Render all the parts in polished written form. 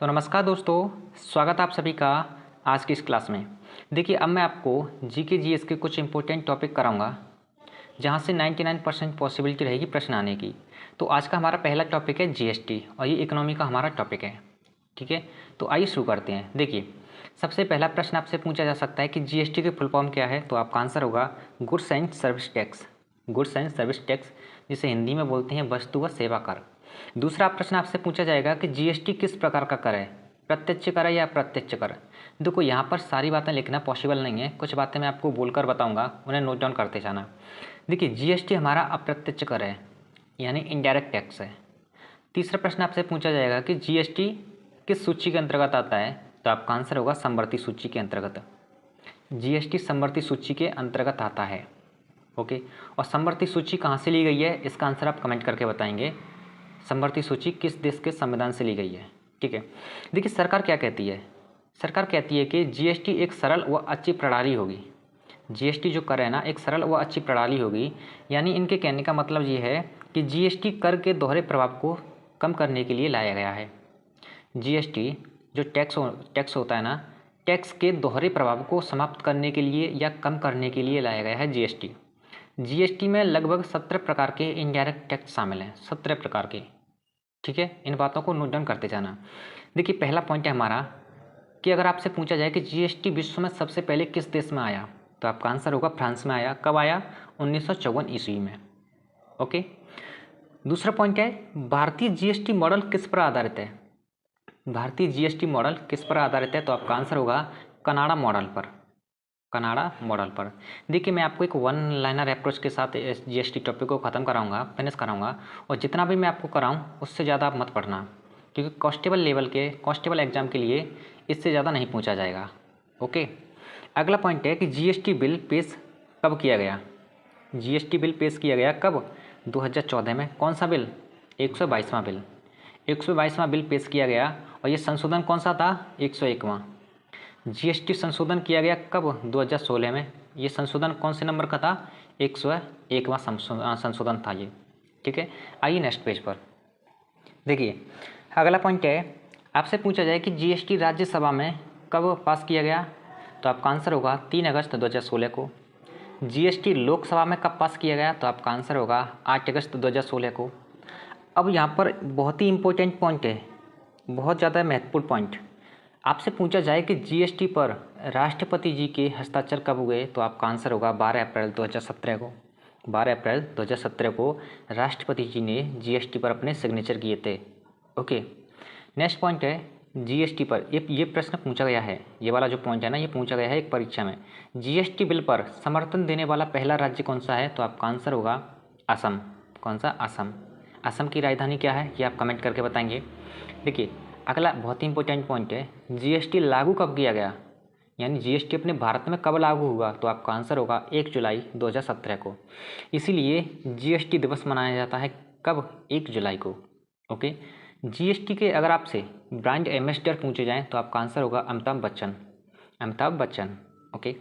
तो नमस्कार दोस्तों, स्वागत है आप सभी का आज की इस क्लास में। देखिए, अब मैं आपको जीके जीएस के कुछ इंपॉर्टेंट टॉपिक कराऊंगा जहां से 99% पॉसिबिलिटी रहेगी प्रश्न आने की। तो आज का हमारा पहला टॉपिक है जीएसटी और ये इकोनॉमी का हमारा टॉपिक है। ठीक है, तो आइए शुरू करते हैं। देखिए, सबसे पहला प्रश्न आपसे पूछा जा सकता है कि जीएसटी की फुल फॉर्म क्या है। तो आपका आंसर होगा goods and service tax. Goods and service tax, जिसे हिंदी में बोलते हैं वस्तु व सेवा कर। दूसरा प्रश्न आपसे पूछा जाएगा कि जीएसटी किस प्रकार का कर है, प्रत्यक्ष कर है या अप्रत्यक्ष कर। देखो, यहाँ पर सारी बातें लिखना पॉसिबल नहीं है, कुछ बातें मैं आपको बोलकर बताऊंगा, उन्हें नोट डाउन करते जाना। देखिए, जीएसटी हमारा अप्रत्यक्ष कर है, यानी इनडायरेक्ट टैक्स है। तीसरा प्रश्न आपसे पूछा जाएगा कि जीएसटी किस सूची के अंतर्गत आता है। तो आपका आंसर होगा समवर्ती सूची के अंतर्गत। जीएसटी समवर्ती सूची के अंतर्गत आता है। ओके, और समवर्ती सूची कहाँ से ली गई है, इसका आंसर आप कमेंट करके बताएंगे। समवर्ती सूची किस देश के संविधान से ली गई है। ठीक है, देखिए सरकार क्या कहती है। सरकार कहती है कि जीएसटी एक सरल व अच्छी प्रणाली होगी। जीएसटी जो कर है ना, एक सरल व अच्छी प्रणाली होगी। यानी इनके कहने का मतलब ये है कि जीएसटी कर के दोहरे प्रभाव को कम करने के लिए लाया गया है। जीएसटी जो टैक्स होता है ना, टैक्स के दोहरे प्रभाव को समाप्त करने के लिए या कम करने के लिए लाया गया है जीएसटी। जीएसटी में लगभग 17 प्रकार के इनडायरेक्ट टैक्स शामिल हैं, 17 प्रकार के। ठीक है, इन बातों को नोट डाउन करते जाना। देखिए, पहला पॉइंट है हमारा कि अगर आपसे पूछा जाए कि जीएसटी विश्व में सबसे पहले किस देश में आया, तो आपका आंसर होगा फ्रांस में आया। कब आया? 1954 ईस्वी में। ओके, दूसरा पॉइंट है भारतीय जीएसटी मॉडल किस पर आधारित है। भारतीय जीएसटी मॉडल किस पर आधारित है? तो आपका आंसर होगा कनाडा मॉडल पर। कनाडा मॉडल पर। देखिए, मैं आपको एक वन लाइनर अप्रोच के साथ इस जीएसटी टॉपिक को ख़त्म कराऊंगा, फिनिश कराऊंगा। और जितना भी मैं आपको कराऊं उससे ज़्यादा आप मत पढ़ना, क्योंकि कांस्टेबल एग्जाम के लिए इससे ज़्यादा नहीं पूछा जाएगा। ओके, अगला पॉइंट है कि जीएसटी बिल पेश कब किया गया। जीएसटी बिल पेश किया गया कब? 2014 में। कौन सा बिल? 122वां बिल। 122वां बिल पेश किया गया। और ये संशोधन कौन सा था? 101वां। जीएसटी संशोधन किया गया कब? 2016 में। ये संशोधन कौन से नंबर का था? 101वां संशोधन था ये। ठीक है, आइए नेक्स्ट पेज पर। देखिए, अगला पॉइंट है, आपसे पूछा जाए कि जीएसटी राज्यसभा में कब पास किया गया। तो आपका आंसर होगा 3 अगस्त 2016 को। जीएसटी लोकसभा में कब पास किया गया। तो आपका आंसर होगा 8 अगस्त 2016 को। अब यहाँ पर बहुत ही इंपॉर्टेंट पॉइंट है, बहुत ज़्यादा महत्वपूर्ण पॉइंट। आपसे पूछा जाए कि जीएसटी पर राष्ट्रपति जी के हस्ताक्षर कब हुए। तो आपका आंसर होगा 12 अप्रैल 2017 को। 12 अप्रैल 2017 को राष्ट्रपति जी ने जीएसटी पर अपने सिग्नेचर किए थे। ओके, नेक्स्ट पॉइंट है जीएसटी पर ये प्रश्न पूछा गया है, ये वाला जो पॉइंट है ना, ये पूछा गया है एक परीक्षा में। जीएसटी बिल पर समर्थन देने वाला पहला राज्य कौन सा है। तो आपका आंसर होगा असम। कौन सा? असम। असम की राजधानी क्या है, ये आप कमेंट करके बताएंगे। देखिए, अगला बहुत ही इंपॉर्टेंट पॉइंट है, जीएसटी लागू कब किया गया, यानी जीएसटी अपने भारत में कब लागू हुआ। तो आपका आंसर होगा 1 जुलाई 2017 को। इसीलिए जीएसटी दिवस मनाया जाता है कब? 1 जुलाई को। ओके, जीएसटी के अगर आपसे ब्रांड एम्बेसडर पूछे जाएं तो आपका आंसर होगा अमिताभ बच्चन। अमिताभ बच्चन। ओके,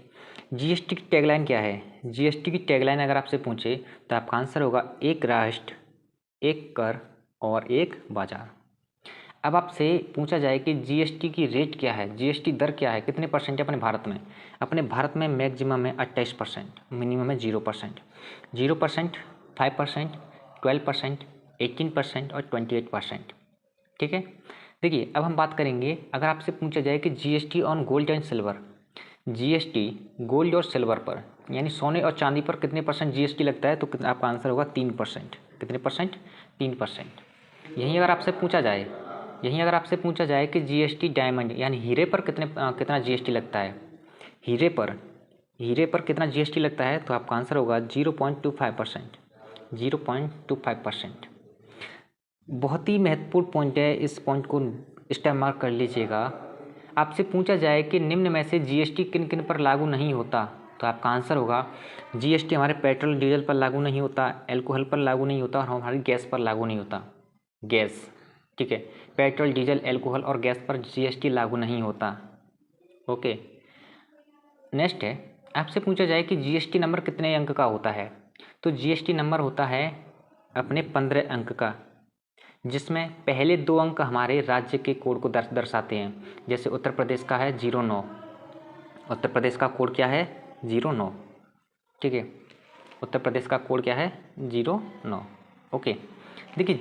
जीएसटी की टैगलाइन क्या है। जीएसटी की टैगलाइन अगर आपसे पूछे तो आपका आंसर होगा एक राष्ट्र, एक कर और एक बाजार। अब आपसे पूछा जाए कि जीएसटी की रेट क्या है, जीएसटी दर क्या है, कितने परसेंट है अपने भारत में। अपने भारत में मैक्सिमम है 28%, मिनिमम है 0%। 0%, 5%, 12%, 18% और 28%। ठीक है, देखिए अब हम बात करेंगे, अगर आपसे पूछा जाए कि GST on gold and silver, GST gold और सिल्वर पर यानी सोने और चांदी पर कितने परसेंट जीएसटी लगता है। तो आपका आंसर होगा 3%। कितने परसेंट? 3%। यहीं अगर आपसे पूछा जाए कि जीएसटी डायमंड यानी हीरे पर कितना जीएसटी लगता है, हीरे पर कितना जीएसटी लगता है। तो आपका आंसर होगा 0.25%। 0.25%। बहुत ही महत्वपूर्ण पॉइंट है, इस पॉइंट को स्टार मार्क कर लीजिएगा। आपसे पूछा जाए कि निम्न में से जीएसटी किन किन पर लागू नहीं होता। तो आपका आंसर होगा जीएसटी हमारे पेट्रोल डीजल पर लागू नहीं होता, एल्कोहल पर लागू नहीं होता और हमारी गैस पर लागू नहीं होता। गैस, ठीक है, पेट्रोल डीजल एल्कोहल और गैस पर जीएसटी लागू नहीं होता। ओके, नेक्स्ट है, आपसे पूछा जाए कि जीएसटी नंबर कितने अंक का होता है। तो जीएसटी नंबर होता है अपने 15 अंक का। जिसमें पहले 2 अंक हमारे राज्य के कोड को दर्शाते हैं। जैसे उत्तर प्रदेश का है 09, उत्तर प्रदेश का कोड क्या है 09, ठीक है, उत्तर प्रदेश का कोड क्या है 09। ओके, देखिए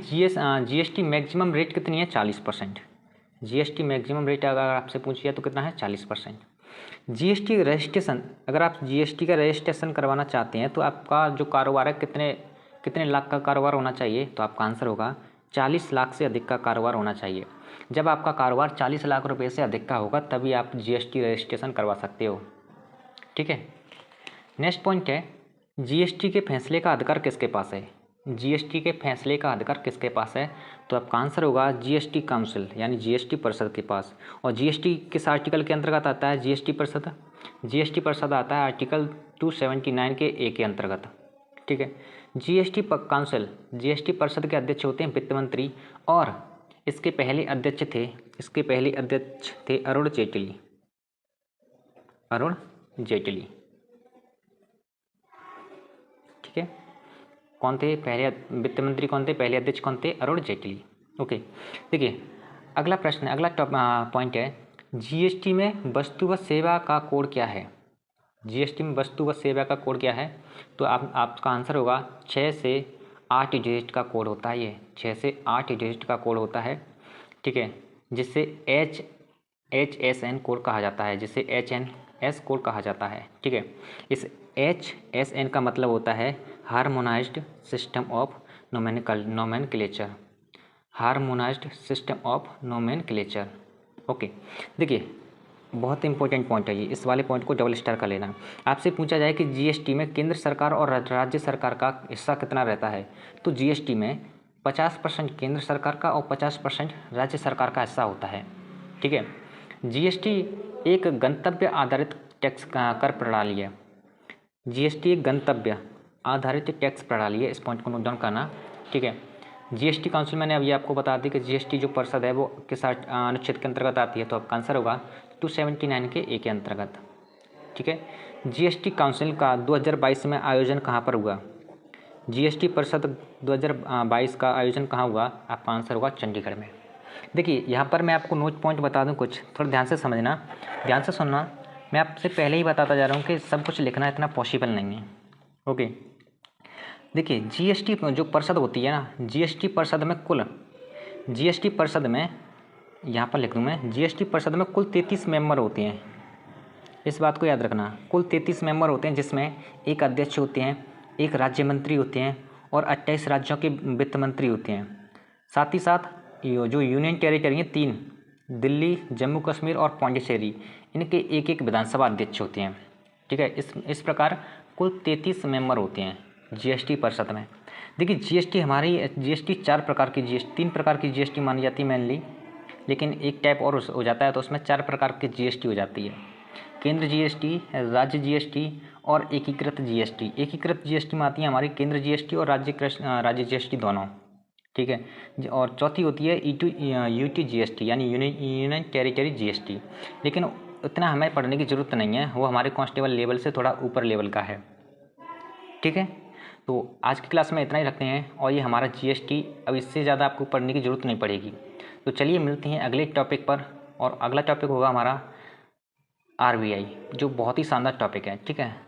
जीएसटी मैक्सिमम रेट कितनी है 40%। जीएसटी मैक्सिमम रेट अगर आपसे पूछिए तो कितना है 40%। जीएसटी रजिस्ट्रेशन, अगर आप जीएसटी का रजिस्ट्रेशन करवाना चाहते हैं तो आपका जो कारोबार है कितने लाख का कारोबार होना चाहिए, तो आपका आंसर होगा 40 लाख से अधिक का कारोबार होना चाहिए। जब आपका कारोबार 40 लाख रुपए से अधिक का होगा तभी आप जीएसटी रजिस्ट्रेशन करवा सकते हो, ठीक है। नेक्स्ट पॉइंट है जीएसटी के फैसले का अधिकार किसके पास है। जीएसटी के फैसले का अधिकार किसके पास है, तो आपका आंसर होगा जीएसटी काउंसिल यानी जीएसटी परिषद के पास। और जीएसटी किस आर्टिकल के अंतर्गत आता है जीएसटी परिषद, जीएसटी परिषद आता है आर्टिकल 279 के ए के अंतर्गत, ठीक है। जीएसटी काउंसिल, जीएसटी परिषद के अध्यक्ष होते हैं वित्त मंत्री, और इसके पहले अध्यक्ष थे अरुण जेटली, ठीक है। कौन थे पहले वित्त मंत्री, कौन थे पहले अध्यक्ष, कौन थे अरुण जेटली। ओके, देखिए अगला प्रश्न है, अगला पॉइंट है जीएसटी में वस्तु व सेवा का कोड क्या है। जीएसटी में वस्तु व सेवा का कोड क्या है, तो आपका आंसर होगा 6 से 8 डिजिट का कोड होता है। ये 6 से 8 डिजिट का कोड होता है, ठीक है, जिससे HSN कोड कहा जाता है, जिसे HNS कोड कहा जाता है, ठीक है। इस HSN का मतलब होता है harmonised system of nomenclature, harmonised system of nomenclature. Okay, देखिए बहुत इंपॉर्टेंट पॉइंट है ये, इस वाले पॉइंट को डबल स्टार का लेना। आपसे पूछा जाए कि जीएसटी में केंद्र सरकार और राज्य सरकार का हिस्सा कितना रहता है, तो जीएसटी में 50% केंद्र सरकार का और 50% राज्य सरकार का हिस्सा होता है, ठीक है। जीएसटी एक गंतव्य आधारित टैक्स कर प्रणाली है। जीएसटी एक गंतव्य आधारित टैक्स प्रणाली है, इस पॉइंट को नोट डाउन करना, ठीक है। जीएसटी काउंसिल मैंने अभी आपको बता दी कि जीएसटी जो परिषद है वो किस अनुच्छेद के अंतर्गत आती है, तो आपका आंसर होगा 279 के ए के अंतर्गत, ठीक है। जीएसटी काउंसिल का 2022 में आयोजन कहाँ पर हुआ। जीएसटी परिषद 2022 का आयोजन कहाँ हुआ, आपका आंसर होगा चंडीगढ़ में। देखिए यहाँ पर मैं आपको नोट पॉइंट बता दूँ, कुछ थोड़ा ध्यान से समझना, ध्यान से सुनना। मैं आपसे पहले ही बताता जा रहा हूँ कि सब कुछ लिखना इतना पॉसिबल नहीं है। ओके, देखिए जीएसटी जो परिषद होती है ना, जीएसटी परिषद में यहाँ पर लिख दूँ मैं, जीएसटी परिषद में कुल 33 मेंबर होते हैं। इस बात को याद रखना, कुल 33 मेंबर होते हैं, जिसमें एक अध्यक्ष होते हैं, एक राज्य मंत्री होते हैं और 28 राज्यों के वित्त मंत्री होते हैं। साथ ही साथ जो यूनियन टेरिटरी हैं 3, दिल्ली, जम्मू कश्मीर और पौंडीचेरी, इनके एक एक विधानसभा अध्यक्ष होते हैं, ठीक है। इस प्रकार कुल 33 मेंबर होते हैं जीएसटी परिषद में। देखिए जीएसटी 3 प्रकार की जीएसटी मानी जाती है मेनली, लेकिन एक टाइप और हो जाता है, तो उसमें 4 प्रकार की जीएसटी हो जाती है। केंद्र जीएसटी, राज्य जीएसटी और एकीकृत जीएसटी। एकीकृत जीएसटी में आती है हमारी केंद्र जीएसटी और राज्य जीएसटी दोनों, ठीक है। और चौथी होती है यूटी जीएसटी यानी यूनियन टेरिटरी जीएसटी, लेकिन उतना हमें पढ़ने की ज़रूरत नहीं है, वो हमारे कांस्टेबल लेवल से थोड़ा ऊपर लेवल का है, ठीक है। तो आज की क्लास में इतना ही रखते हैं, और ये हमारा जीएसटी, अब इससे ज़्यादा आपको पढ़ने की ज़रूरत नहीं पड़ेगी। तो चलिए मिलते हैं अगले टॉपिक पर, और अगला टॉपिक होगा हमारा आरबीआई, जो बहुत ही शानदार टॉपिक है, ठीक है।